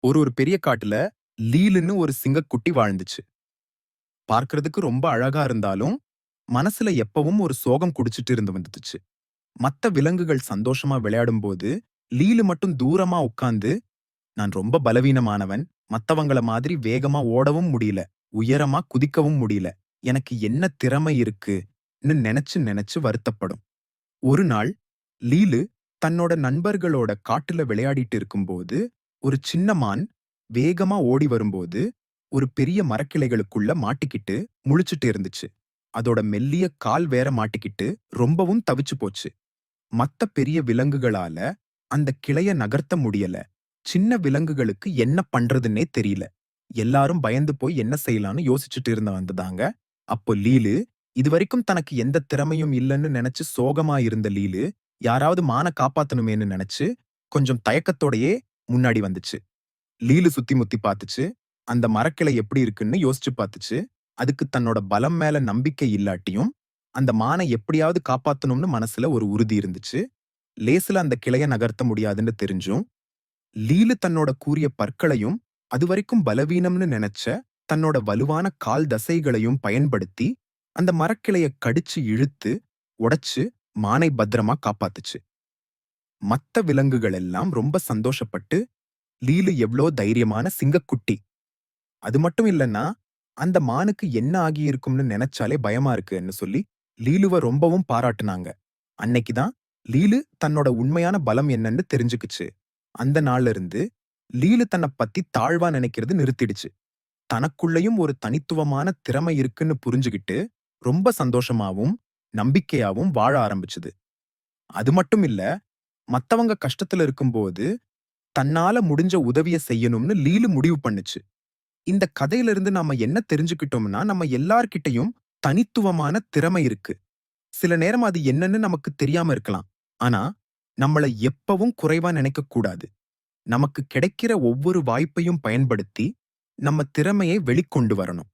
ஒரு பெரிய காட்டுல லீலுன்னு ஒரு சிங்கக்குட்டி வாழ்ந்துச்சு. பார்க்கிறதுக்கு ரொம்ப அழகா இருந்தாலும், மனசுல எப்பவும் ஒரு சோகம் குடிச்சிட்டு இருந்து வந்துச்சு. மத்த விலங்குகள் சந்தோஷமா விளையாடும்போது, லீலு மட்டும் தூரமா உட்கார்ந்து, "நான் ரொம்ப பலவீனமானவன். மத்தவங்கள மாதிரி வேகமா ஓடவும் முடியல. உயரமா குதிக்கவும் முடியல. எனக்கு என்ன திறமை இருக்குன்னு" நெனச்சு நெனச்சு வருத்தப்படும். ஒரு நாள் லீலு தன்னோட நண்பர்களோட காட்டுல விளையாடிட்டு இருக்கும்போது, ஒரு சின்ன மான் வேகமா ஓடி வரும்போது, ஒரு பெரிய மரக்கிளைகளுக்குள்ள மாட்டிக்கிட்டு முழிச்சுட்டு இருந்துச்சு. அதோட மெல்லிய கால் வேற மாட்டிக்கிட்டு ரொம்பவும் தவிச்சு போச்சு. மத்த பெரிய விலங்குகளால அந்த கிளைய நகர்த்த முடியல. சின்ன விலங்குகளுக்கு என்ன பண்றதுன்னே தெரியல. எல்லாரும் பயந்து போய் என்ன செய்யலாம்னு யோசிச்சுட்டு வந்ததாங்க. அப்போ லீலு, இதுவரைக்கும் தனக்கு எந்த திறமையும் இல்லன்னு நெனச்சு சோகமா இருந்த லீலு, யாராவது மான காப்பாத்தணுமேன்னு நெனச்சு, கொஞ்சம் தயக்கத்தோடயே முன்னாடி வந்துச்சு. லீலு சுத்தி முத்தி பாத்துச்சு. அந்த மரக்கிளை எப்படி இருக்குன்னு யோசிச்சு பாத்துச்சு. அதுக்கு தன்னோட பலம் மேல நம்பிக்கை இல்லாட்டியும், அந்த மான எப்படியாவது காப்பாத்தணும்னு மனசுல ஒரு உறுதி இருந்துச்சு. லேசுல அந்த கிளைய நகர்த்த முடியாதுன்னு தெரிஞ்சும், லீலு தன்னோட கூரிய பற்களையும், அதுவரைக்கும் பலவீனம்னு நெனச்ச தன்னோட வலுவான கால் தசைகளையும் பயன்படுத்தி, அந்த மரக்கிளைய கடிச்சு இழுத்து, உடைச்சு மானை பத்திரமா காப்பாத்துச்சு. மத்த விலங்குகள் எல்லாம் ரொம்ப சந்தோஷப்பட்டு, "லீலு எவ்ளோ தைரியமான சிங்கக்குட்டி. அது மட்டும் இல்லன்னா, அந்த மானுக்கு என்ன ஆகியிருக்கும்னு நெனச்சாலே பயமா இருக்குன்னு" சொல்லி லீலுவ ரொம்பவும் பாராட்டுனாங்க. அன்னைக்கு தான் லீலு தன்னோட உண்மையான பலம் என்னன்னு தெரிஞ்சுக்கிச்சு. அந்த நாள்ல இருந்து லீலு தன்னைப் பத்தி தாழ்வா நினைக்கிறது நிறுத்திடுச்சு. தனக்குள்ளயும் ஒரு தனித்துவமான திறமை இருக்குன்னு புரிஞ்சுகிட்டு, ரொம்ப சந்தோஷமாவும், நம்பிக்கையாவும் வாழ ஆரம்பிச்சுது. அது மட்டும் இல்ல, மத்தவங்க கஷ்டத்துல இருக்கும்போது, தன்னால முடிஞ்ச உதவிய செய்யணும்னு லீலு முடிவு பண்ணுச்சு. இந்த கதையிலிருந்து நாம என்ன தெரிஞ்சுக்கிட்டோம்னா, நம்ம எல்லார்கிட்டயும் தனித்துவமான திறமை இருக்கு. சில நேரம் அது என்னன்னு நமக்கு தெரியாம இருக்கலாம். ஆனா, நம்மள எப்பவும் குறைவா நினைக்கக் கூடாது. நமக்கு கிடைக்கிற ஒவ்வொரு வாய்ப்பையும் பயன்படுத்தி, நம்ம திறமையை வெளிக்கொண்டு வரணும்.